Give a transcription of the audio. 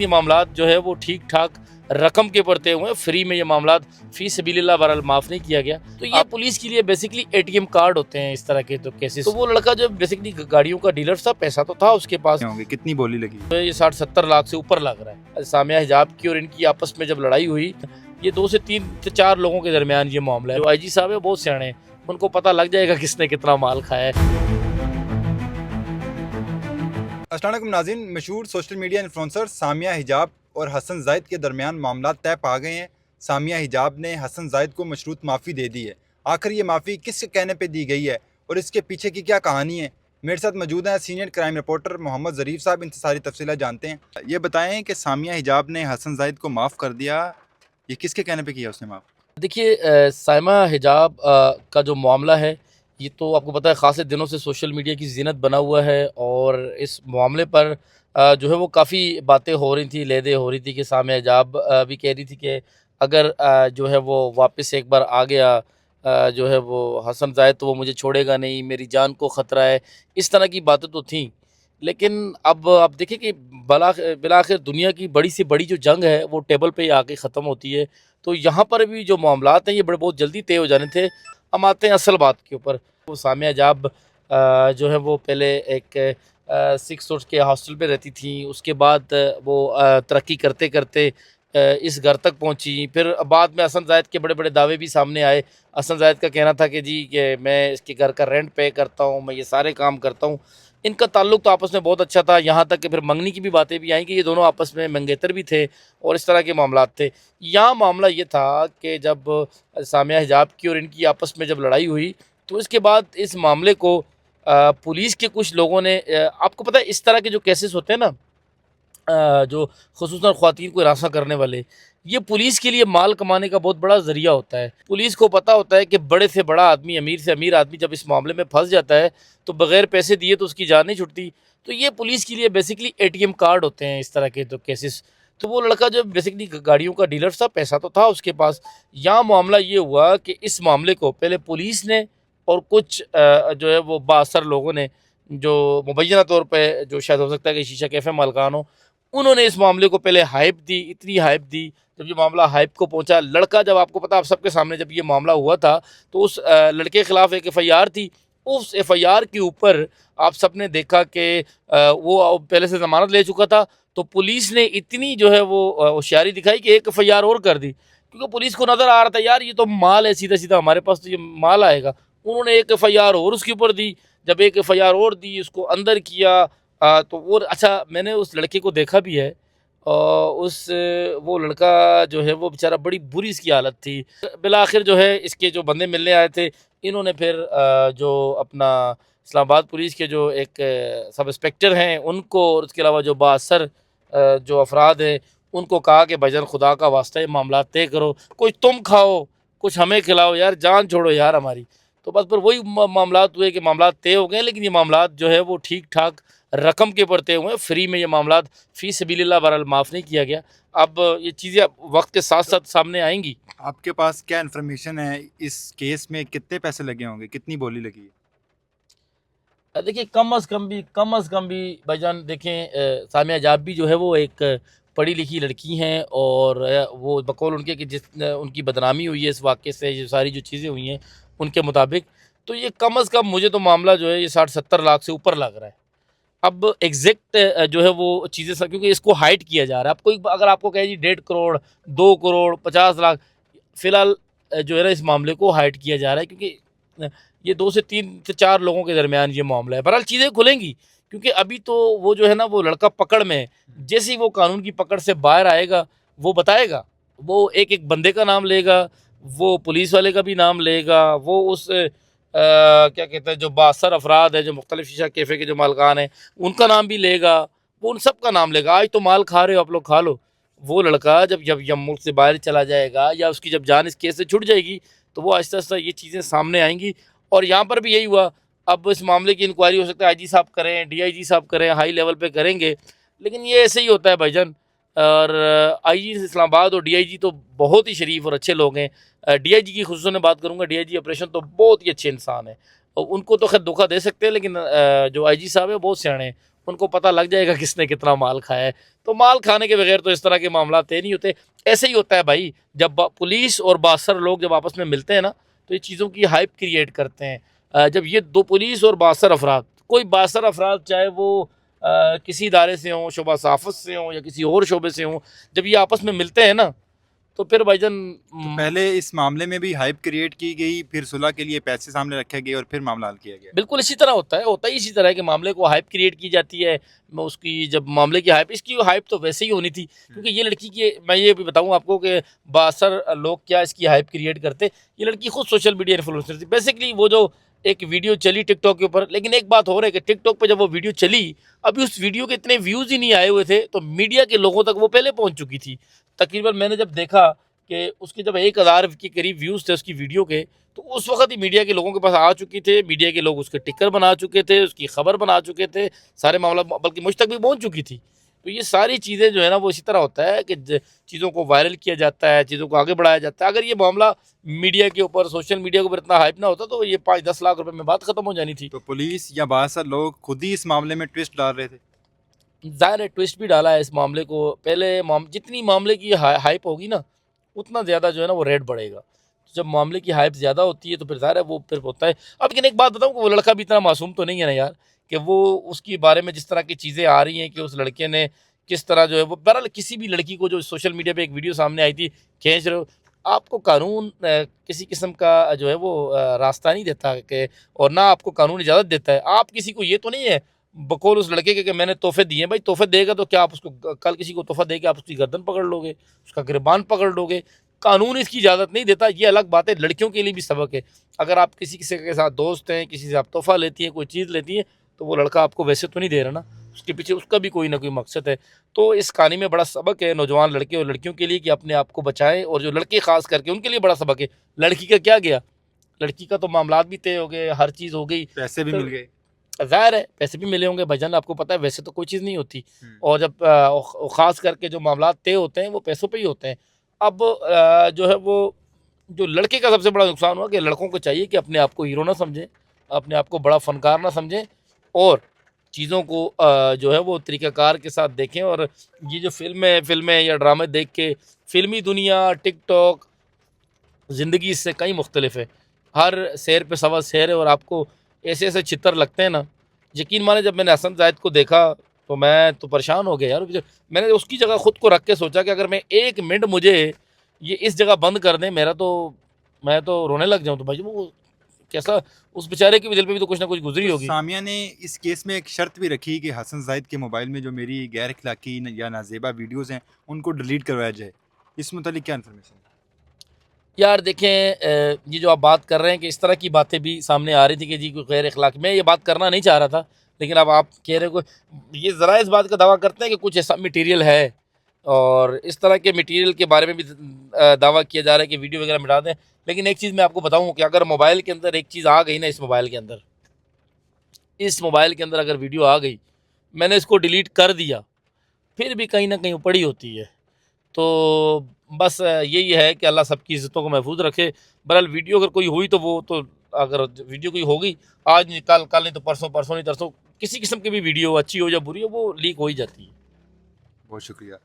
ये मामलात जो है वो ठीक ठाक रकम के पड़ते हुए फ्री में ये मामलात फी सबीलिल्लाह बहरहाल माफ़ नहीं किया गया। तो ये पुलिस के लिए बेसिकली एटीएम कार्ड होते हैं इस तरह के तो केसेस। तो वो लड़का जो बेसिकली गाड़ियों का डीलर था, पैसा तो था उसके पास। होंगे कितनी बोली लगी? तो ये 60-70 लाख से ऊपर लग रहा है। सामिया हिजाब की और इनकी आपस में जब लड़ाई हुई, ये 2 से 3 से 4 लोगों के दरमियान ये मामला है। जो आईजी साहब है बहुत सियाने हैं, उनको पता लग जाएगा किसने कितना माल खाया है। अस्सलाम वालेकुम नाज़रीन, मशहूर सोशल मीडिया इन्फ्लुएंसर सामिया हिजाब और हसन जायद के दरमियान मामला तय पा गए हैं। सामिया हिजाब ने हसन जायद को मशरूत माफ़ी दे दी है। आखिर ये माफ़ी किसके कहने पे दी गई है और इसके पीछे की क्या कहानी है? मेरे साथ मौजूद हैं सीनियर क्राइम रिपोर्टर मोहम्मद ज़रीफ साहब। इनसे सारी तफसीलात जानते हैं। ये बताएं कि सामिया हिजाब ने हसन जायद को माफ़ कर दिया, ये किसके कहने पर किया उसने माफ़? देखिए, सामिया हिजाब का जो मामला है, ये तो आपको पता है ख़ासे दिनों से सोशल मीडिया की ज़ीनत बना हुआ है। और इस मामले पर जो है वो काफ़ी बातें हो रही थी, लेदे हो रही थी कि सामिया हिजाब भी कह रही थी कि अगर जो है वो वापस एक बार आ गया जो है वो हसन जायद, तो वो मुझे छोड़ेगा नहीं, मेरी जान को ख़तरा है। इस तरह की बातें तो थीं, लेकिन अब आप देखिए कि बिलाखिर दुनिया की बड़ी से बड़ी जो जंग है वो टेबल पे ही आके ख़त्म होती है। तो यहाँ पर भी जो मामलात हैं ये बड़े बहुत जल्दी तय हो जाने थे। हम आते हैं असल बात के ऊपर। वो सामिया हिजाब जो है वो पहले एक 6 सोर्स के हॉस्टल पे रहती थी। उसके बाद वो तरक्की करते करते इस घर तक पहुंची। फिर बाद में हसन जायद के बड़े बड़े दावे भी सामने आए। हसन जायद का कहना था कि जी कि मैं इसके घर का रेंट पे करता हूँ, मैं ये सारे काम करता हूँ। इनका ताल्लुक तो आपस में बहुत अच्छा था, यहाँ तक कि फिर मंगनी की भी बातें भी आई कि ये दोनों आपस में मंगेतर भी थे और इस तरह के मामलात थे। यहाँ मामला ये था कि जब सामिया हिजाब की और इनकी आपस में जब लड़ाई हुई, तो इसके बाद इस मामले को पुलिस के कुछ लोगों ने आपको पता है इस तरह के जो केसेस होते हैं ना, जो ख़ुसूसन ख़वातीन को हिरासा करने वाले, ये पुलिस के लिए माल कमाने का बहुत बड़ा ज़रिया होता है। पुलिस को पता होता है कि बड़े से बड़ा आदमी, अमीर से अमीर आदमी जब इस मामले में फंस जाता है तो बग़ैर पैसे दिए तो उसकी जान नहीं छुटती। तो ये पुलिस के लिए बेसिकली एटीएम कार्ड होते हैं इस तरह के तो केसेस। तो वो लड़का जो बेसिकली गाड़ियों का डीलर था, पैसा तो था उसके पास। यहाँ मामला ये हुआ कि इस मामले को पहले पुलिस ने और कुछ जो है वो बाअसर लोगों ने, जो मुबैना तौर पे जो शायद हो सकता है कि शीशा कैफ़े मालकान हो, उन्होंने इस मामले को पहले हाइप दी, इतनी हाइप दी। जब ये मामला हाइप को पहुंचा, लड़का जब आपको पता, आप सबके सामने जब ये मामला हुआ था तो उस लड़के के खिलाफ एक एफआईआर थी। उस एफआईआर के ऊपर आप सबने देखा कि वो पहले से ज़मानत ले चुका था। तो पुलिस ने इतनी जो है वो होशियारी दिखाई कि एक एफआईआर और कर दी, क्योंकि पुलिस को नज़र आ रहा था यार ये तो माल है, सीधा सीधा हमारे पास तो ये माल आएगा। उन्होंने एक एफआईआर और उसके ऊपर दी। जब एक एफआईआर और दी, उसको अंदर किया। तो वो अच्छा, मैंने उस लड़के को देखा भी है। उस वो लड़का जो है वो बेचारा, बड़ी बुरी इसकी हालत थी। बिलाखिर जो है इसके जो बंदे मिलने आए थे, इन्होंने फिर जो अपना इस्लामाबाद पुलिस के जो एक सब इंस्पेक्टर हैं उनको, और उसके अलावा जो बाअसर जो अफराद हैं उनको कहा कि भाईजान खुदा का वास्ता ये मामला तय करो, कुछ तुम खाओ कुछ हमें खिलाओ यार, जान छोड़ो यार हमारी। तो बस फिर वही मामलात हुए कि मामलात तय हो गए, लेकिन ये मामलात जो है वो ठीक ठाक रकम के पड़ते हुए फ्री में ये मामलात फ़ी सबीलिल्लाह बहरहाल माफ़ नहीं किया गया। अब ये चीज़ें वक्त के साथ साथ सामने आएंगी। आपके पास क्या इन्फॉर्मेशन है इस केस में? कितने पैसे लगे होंगे, कितनी बोली लगी है? देखिए, कम अज़ कम भी भाईजान देखें, सामिया हिजाब भी जो है वो एक पढ़ी लिखी लड़की हैं। और वो बकौल उनके कि जिस उनकी बदनामी हुई है इस वाक़े से, ये सारी जो चीज़ें हुई हैं उनके मुताबिक, तो ये कम अज़ कम मुझे तो मामला जो है ये 60-70 लाख से ऊपर लग रहा है। अब एग्जैक्ट जो है वो चीज़ें सब, क्योंकि इसको हाइड किया जा रहा है। अब कोई अगर आपको कहे जी 1.5 करोड़, 2 करोड़, 50 लाख, फ़िलहाल जो है ना इस मामले को हाइड किया जा रहा है, क्योंकि ये 2 से 3 से 4 लोगों के दरमियान ये मामला है। बहरहाल चीज़ें खुलेंगी, क्योंकि अभी तो वो जो है ना वो लड़का पकड़ में है। जैसे ही वो कानून की पकड़ से बाहर आएगा वो बताएगा, वो एक एक बंदे का नाम लेगा, वो पुलिस वाले का भी नाम लेगा, वो उस क्या कहते हैं जो बाअसर अफराद है, जो मुख्तलिफ शीशा कैफ़े के जो मालकान हैं उनका नाम भी लेगा, वो उन सब का नाम लेगा। आज तो माल खा रहे हो आप लोग, खा लो। वो लड़का जब जब जब मुल्क से बाहर चला जाएगा या उसकी जब जान इस केस से छुट जाएगी, तो वो आहिस्ता आहिस्ता ये चीज़ें सामने आएंगी। और यहाँ पर भी यही हुआ। अब इस मामले की इंक्वायरी हो सकता है आईजी साहब करें, डीआईजी साहब करें, हाई लेवल पे करेंगे, लेकिन ये ऐसे ही होता है भाईजान। और आईजी इस्लामाबाद और डीआईजी तो बहुत ही शरीफ और अच्छे लोग हैं। डीआईजी की खुसूसन में बात करूँगा, डीआईजी ऑपरेशन तो बहुत ही अच्छे इंसान है, और उनको तो खैर धोखा दे सकते हैं, लेकिन जो आईजी साहब है बहुत सियाने हैं, उनको पता लग जाएगा किसने कितना माल खाया है। तो माल खाने के बगैर तो इस तरह के मामला तय नहीं होते। ऐसे ही होता है भाई, जब पुलिस और बासर लोग जब आपस में मिलते हैं ना, तो ये चीज़ों की हाइप क्रिएट करते हैं। जब ये दो पुलिस और बासर अफराद, कोई बासर अफराद चाहे वो किसी इदारे से हों, शोबा सहाफ़त से हों या किसी और शोबे से हों, जब ये आपस में मिलते हैं ना, तो फिर भाईजान तो पहले इस मामले में भी हाइप क्रिएट की गई, फिर सुलह के लिए पैसे सामने रखे गए और फिर मामला हल किया गया। बिल्कुल इसी तरह होता ही इसी तरह है कि मामले को हाइप क्रिएट की जाती है। मैं उसकी जब मामले की हाइप, इसकी हाइप तो वैसे ही होनी थी, क्योंकि ये लड़की की, मैं ये भी बताऊं आपको कि बासर लोग क्या इसकी हाइप क्रिएट करते। ये लड़की खुद सोशल मीडिया इन्फ्लुएंसर थी बेसिकली। वो जो एक वीडियो चली टिकटॉक के ऊपर, लेकिन एक बात हो रही है कि टिकटॉक पे जब वो वीडियो चली, अभी उस वीडियो के इतने व्यूज़ ही नहीं आए हुए थे, तो मीडिया के लोगों तक वो पहले पहुंच चुकी थी। तकरीबन मैंने जब देखा कि उसके जब 1000 के करीब व्यूज़ थे उसकी वीडियो के, तो उस वक्त ही मीडिया के लोगों के पास आ चुकी थे। मीडिया के लोग उसके टिकर बना चुके थे, उसकी खबर बना चुके थे, सारे मामला बल्कि मुझ तक भी पहुंच चुकी थी। तो ये सारी चीज़ें जो है ना, वो इसी तरह होता है कि चीज़ों को वायरल किया जाता है, चीज़ों को आगे बढ़ाया जाता है। अगर ये मामला मीडिया के ऊपर, सोशल मीडिया के ऊपर इतना हाइप ना होता, तो ये 5-10 लाख रुपए में बात खत्म हो जानी थी। तो पुलिस या बासर लोग खुद ही इस मामले में ट्विस्ट डाल रहे थे। ज़ाहिर है ट्विस्ट भी डाला है इस मामले को। पहले जितनी मामले की हाइप होगी ना, उतना ज़्यादा जो है ना वो रेट बढ़ेगा। तो जब मामले की हाइप ज़्यादा होती है तो फिर ज़ाहिर है वो फिर होता है। अब लेकिन एक बात बताऊँ कि वो लड़का भी इतना मासूम तो नहीं है ना यार, कि वो उसके बारे में जिस तरह की चीज़ें आ रही हैं कि उस लड़के ने किस तरह जो है वो, बहरहाल किसी भी लड़की को जो सोशल मीडिया पे एक वीडियो सामने आई थी, खींच रहे हो, आपको कानून किसी किस्म का जो है वो रास्ता नहीं देता कि, और ना आपको कानून इजाज़त देता है। आप किसी को ये तो नहीं है बकौल उस लड़के के कि मैंने तोहफे दिए। भाई तोहफे देगा तो क्या आप उसको कल किसी को तोहफा दे के आप उसकी गर्दन पकड़ लोगे, उसका गिरबान पकड़ लोगे? कानून इसकी इजाज़त नहीं देता। ये अलग बात है, लड़कियों के लिए भी सबक है। अगर आप किसी किसी के साथ दोस्त हैं, किसी से आप तोहफा लेती हैं, कोई चीज़ लेती हैं, तो वो लड़का आपको वैसे तो नहीं दे रहा ना, उसके पीछे उसका भी कोई ना कोई मकसद है। तो इस कहानी में बड़ा सबक है नौजवान लड़के और लड़कियों के लिए कि अपने आप को बचाएं, और जो लड़के खास करके उनके लिए बड़ा सबक है। लड़की का क्या गया, लड़की का तो मामलात भी तय हो गए, हर चीज़ हो गई, पैसे भी तो मिल गए। ज़ाहिर है पैसे भी मिले होंगे भाईजान। आपको पता है वैसे तो कोई चीज़ नहीं होती, और जब ख़ास करके जो मामलात तय होते हैं वो पैसों पे ही होते हैं। अब जो है वो, जो लड़के का सबसे बड़ा नुकसान हुआ कि लड़कों को चाहिए कि अपने आप को हीरो ना समझें, अपने आप को बड़ा फ़नकार ना समझें, और चीज़ों को जो है वो तरीक़ाकार के साथ देखें। और ये जो फ़िल्में या ड्रामे देख के, फ़िल्मी दुनिया, टिकटॉक, ज़िंदगी इससे कहीं मुख्तलिफ है। हर सैर पे सवा सैर है, और आपको ऐसे-ऐसे छितर लगते हैं ना, यकीन माने जब मैंने हसन ज़ाहिद को देखा तो मैं तो परेशान हो गया यार। मैंने उसकी जगह खुद को रख के सोचा कि अगर मैं 1 मिनट मुझे ये इस जगह बंद कर दें, मैं तो रोने लग जाऊँ। तो भाई वो कैसा, उस बेचारे के भी दिल पे भी तो कुछ ना कुछ गुज़री तो होगी। सामिया ने इस केस में एक शर्त भी रखी कि हसन जाहिद के मोबाइल में जो मेरी गैर अखलाकी या नाजेबा वीडियोज़ हैं उनको डिलीट करवाया जाए। इस मुतालिक क्या इन्फॉर्मेशन है? यार देखें, ये जो आप बात कर रहे हैं कि इस तरह की बातें भी सामने आ रही थी कि जी कोई गैर अखलाकी, मैं ये बात करना नहीं चाह रहा था, लेकिन अब आप कह रहे हो ये ज़रा इस बात का दावा करते हैं कि कुछ ऐसा मटेरियल है, और इस तरह के मटेरियल के बारे में भी दावा किया जा रहा है कि वीडियो वगैरह मिटा दें। लेकिन एक चीज़ मैं आपको बताऊँ कि अगर मोबाइल के अंदर एक चीज़ आ गई ना, इस मोबाइल के अंदर अगर वीडियो आ गई, मैंने इसको डिलीट कर दिया, फिर भी कहीं ना कहीं वो पड़ी होती है। तो बस यही है कि अल्लाह सबकी इज़्ज़तों को महफूज रखे। बहरहाल वीडियो अगर कोई हुई तो वो तो, अगर वीडियो कोई होगी आज नहीं, कल नहीं तो परसों, परसों नहीं तरसों, किसी किस्म की भी वीडियो अच्छी हो या बुरी हो, वो लीक हो ही जाती है। बहुत शुक्रिया।